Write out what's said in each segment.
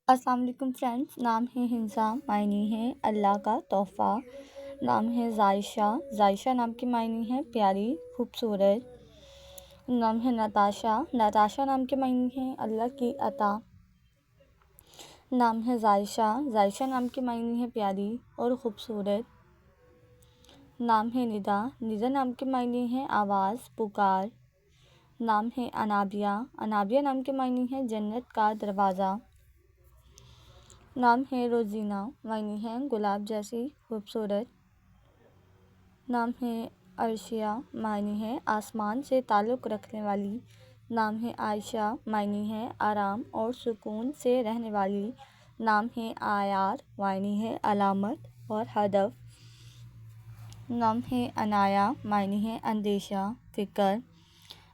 السلام علیکم فرینڈس، نام ہے ہنسا، معنی ہے اللہ کا تحفہ۔ نام ہے ذائشہ، ذائشہ نام کے معنی ہے پیاری، خوبصورت۔ نام ہے نتاشا، نتاشا نام کے معنی ہے اللہ کی عطا۔ نام ہے ذائشہ، ذائشہ نام کے معنی ہے پیاری اور خوبصورت۔ نام ہے ندا، ندا نام کے معنی ہے آواز، پکار۔ نام ہے انابیہ، انابیہ نام کے معنی ہے جنت کا دروازہ۔ نام ہے روزینہ، معنی ہے گلاب جیسی خوبصورت۔ نام ہے عرشیہ، معنی ہے آسمان سے تعلق رکھنے والی۔ نام ہے عائشہ، معنی ہے آرام اور سکون سے رہنے والی۔ نام ہے آیار، معنی ہے علامت اور ہدف۔ نام ہے عنایا، معنی ہے اندیشہ، فکر۔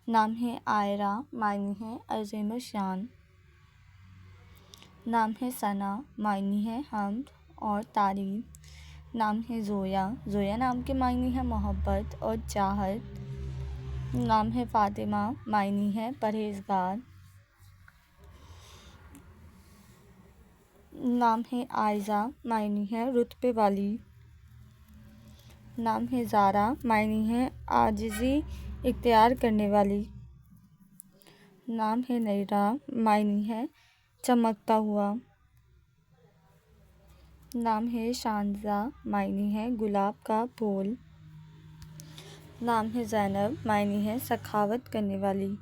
نام ہے عائرہ، معنی ہے عظیم الشان۔ نام ہے ثنا، معنی ہے حمد اور تعریف۔ نام ہے زویا، زویا نام کے معنی ہے محبت اور چاہت۔ نام ہے فاطمہ، معنی ہے پرہیزگار۔ نام ہے عائزہ، معنی ہے رتبے والی۔ نام ہے زارا، معنی ہے عاجزی اختیار کرنے والی۔ نام ہے نیرا، معنی ہے چمکتا ہوا۔ نام ہے شانزہ، معنی ہے گلاب کا پھول۔ نام ہے زینب، معنی ہے سخاوت کرنے والی۔